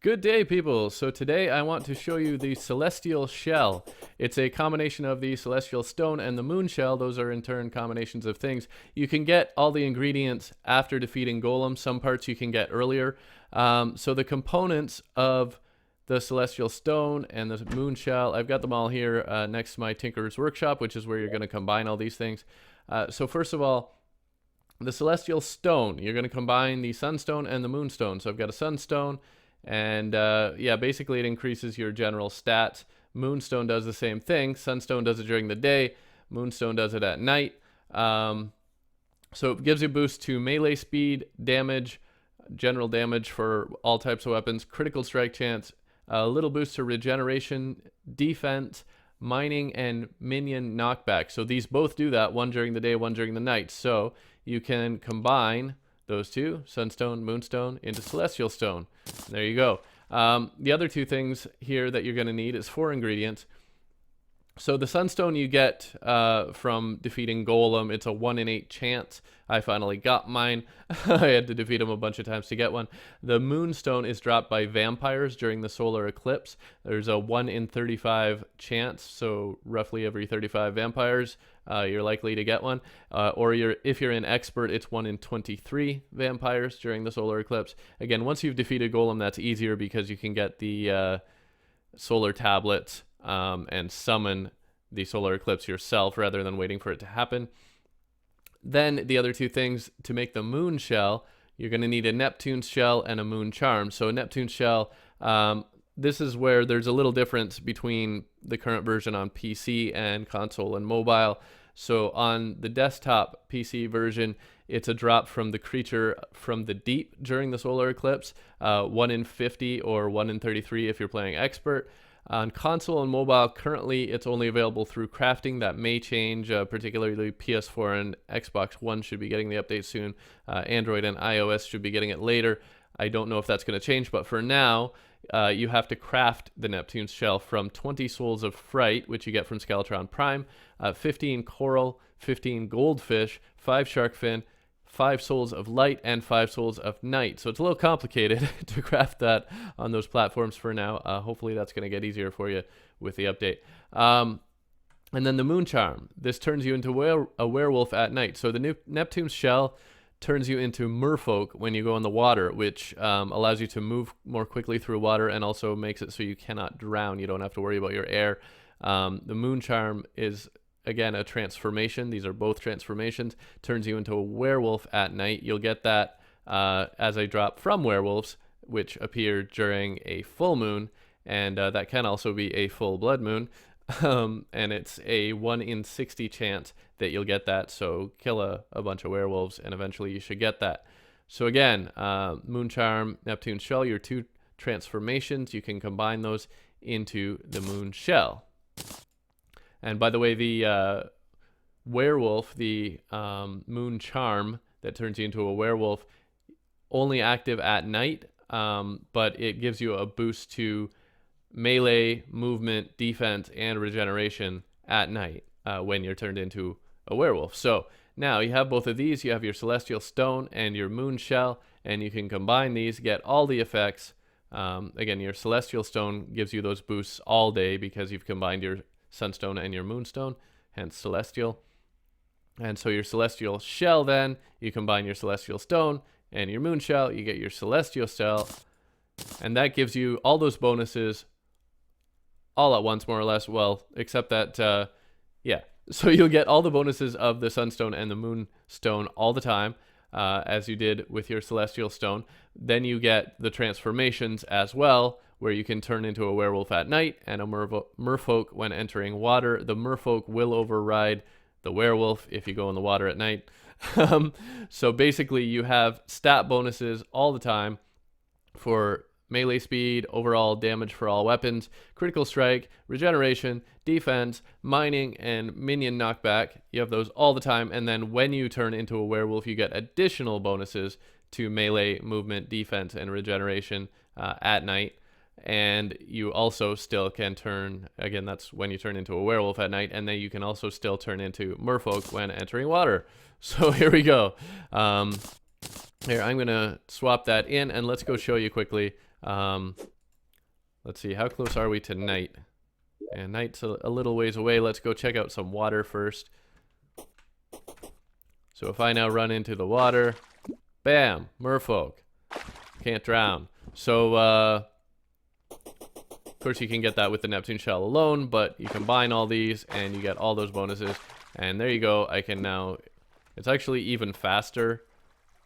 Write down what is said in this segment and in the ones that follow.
Good day, people. So today I want to show you the Celestial Shell. It's a combination of the Celestial Stone and the Moon Shell. Those are in turn combinations of things. You can get all the ingredients after defeating Golem. Some parts you can get earlier. So the components of the Celestial Stone and the Moon Shell, I've got them all here next to my Tinkerer's Workshop, which is where you're going to combine all these things. So first of all, the Celestial Stone, you're going to combine the Sunstone and the Moonstone. So I've got a Sunstone. And yeah, basically it increases your general stats. Moonstone does the same thing. Sunstone does it during the day. Moonstone does it at night. So it gives you a boost to melee speed, damage, general damage for all types of weapons, critical strike chance, a little boost to regeneration, defense, mining, and minion knockback. So these both do that, one during the day, one during the night. So you can combine those two, Sunstone, Moonstone, into Celestial Stone. There you go. The other two things here that you're going to need is 4 ingredients. So the Sunstone you get from defeating Golem. It's a 1 in 8 chance. I finally got mine. I had to defeat him a bunch of times to get one. The Moonstone is dropped by vampires during the solar eclipse. There's a 1 in 35 chance, so roughly every 35 vampires you're likely to get one. Or if you're an expert, it's 1 in 23 vampires during the solar eclipse. Again, once you've defeated Golem, that's easier because you can get the solar tablets and summon the solar eclipse yourself rather than waiting for it to happen. Then the other two things to make the Moon Shell, you're going to need a Neptunes Shell and a Moon Charm. So a Neptune Shell, this is where there's a little difference between the current version on PC and console and mobile. So on the desktop PC version, it's a drop from the creature from the deep during the solar eclipse, 1 in 50 or 1 in 33 if you're playing expert. On console and mobile, currently it's only available through crafting. That may change, particularly PS4 and Xbox One should be getting the update soon. Android and iOS should be getting it later. I don't know if that's going to change, but for now, you have to craft the Neptune's Shell from 20 Souls of Fright, which you get from Skeletron Prime, 15 Coral, 15 Goldfish, 5 Shark Fin, 5 Souls of Light, and 5 Souls of Night. So it's a little complicated to craft that on those platforms for now. Hopefully that's going to get easier for you with the update. And then the Moon Charm. This turns you into a werewolf at night. So the new Neptune's Shell turns you into Merfolk when you go in the water, which allows you to move more quickly through water and also makes it so you cannot drown. You don't have to worry about your air. The Moon Charm is, again, a transformation. These are both transformations. Turns you into a werewolf at night. You'll get that as a drop from werewolves, which appear during a full moon, and that can also be a full blood moon. And it's a 1 in 60 chance that you'll get that. So kill a bunch of werewolves, and eventually you should get that. So again, Moon Charm, Neptune Shell, your 2 transformations. You can combine those into the Moon Shell. And by the way, the werewolf, the Moon Charm that turns you into a werewolf, only active at night, but it gives you a boost to melee, movement, defense, and regeneration at night when you're turned into a werewolf. So now you have both of these. You have your Celestial Stone and your Moon Shell, and you can combine these, get all the effects. Again, your Celestial Stone gives you those boosts all day because you've combined your Sunstone and your Moonstone, hence Celestial. And so your Celestial Shell, then you combine your Celestial Stone and your Moon Shell, you get your Celestial Shell, and that gives you all those bonuses all at once, more or less. Well, except that yeah, so you'll get all the bonuses of the Sunstone and the Moonstone all the time, as you did with your Celestial Stone. Then you get the transformations as well, where you can turn into a werewolf at night and a merfolk when entering water. The merfolk will override the werewolf if you go in the water at night. So basically you have stat bonuses all the time for melee speed, overall damage for all weapons, critical strike, regeneration, defense, mining, and minion knockback. You have those all the time. And then when you turn into a werewolf, you get additional bonuses to melee, movement, defense, and regeneration at night. And you also still can turn, again, that's when you turn into a werewolf at night, and then you can also still turn into merfolk when entering water. So here we go. Here, I'm going to swap that in, and let's go show you quickly Let's see, how close are we to night? And night's a little ways away. Let's go check out some water first. So if I now run into the water, bam, merfolk. Can't drown. So, of course you can get that with the Neptune Shell alone, but you combine all these and you get all those bonuses. And there you go, I can now, it's actually even faster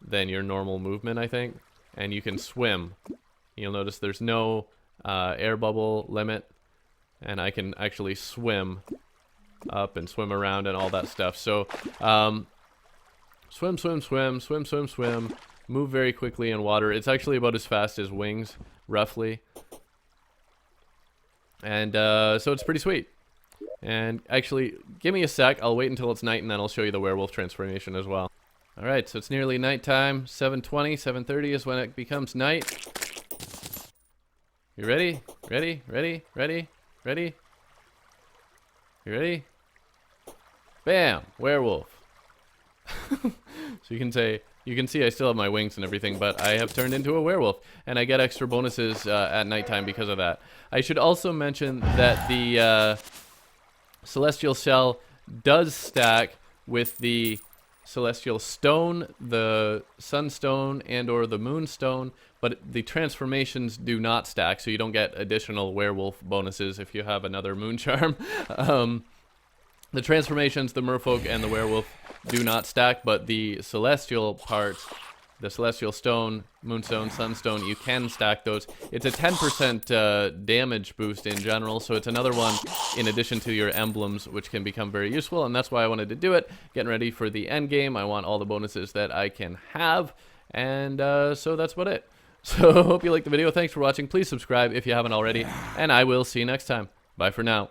than your normal movement, I think. And you can swim. You'll notice there's no air bubble limit. And I can actually swim up and swim around and all that stuff. So, swim, swim, swim, swim, swim, swim. Move very quickly in water. It's actually about as fast as wings, roughly. And so it's pretty sweet. And actually, give me a sec. I'll wait until it's night, and then I'll show you the werewolf transformation as well. Alright, so it's nearly nighttime. 7:20, 7:30 is when it becomes night. You ready? Ready? Ready? Ready? Ready? You ready? Bam! Werewolf. So you can see I still have my wings and everything, but I have turned into a werewolf, and I get extra bonuses at nighttime because of that. I should also mention that the Celestial Shell does stack with the Celestial Stone, the Sunstone, and or the Moonstone, but the transformations do not stack, so you don't get additional werewolf bonuses if you have another moon charm. The transformations, the merfolk and the werewolf, do not stack, but the celestial parts, the Celestial Stone, Moonstone, Sunstone, you can stack those. It's a 10% damage boost in general, so it's another one in addition to your emblems, which can become very useful, and that's why I wanted to do it. Getting ready for the end game. I want all the bonuses that I can have, and so that's about it. So hope you liked the video. Thanks for watching. Please subscribe if you haven't already, and I will see you next time. Bye for now.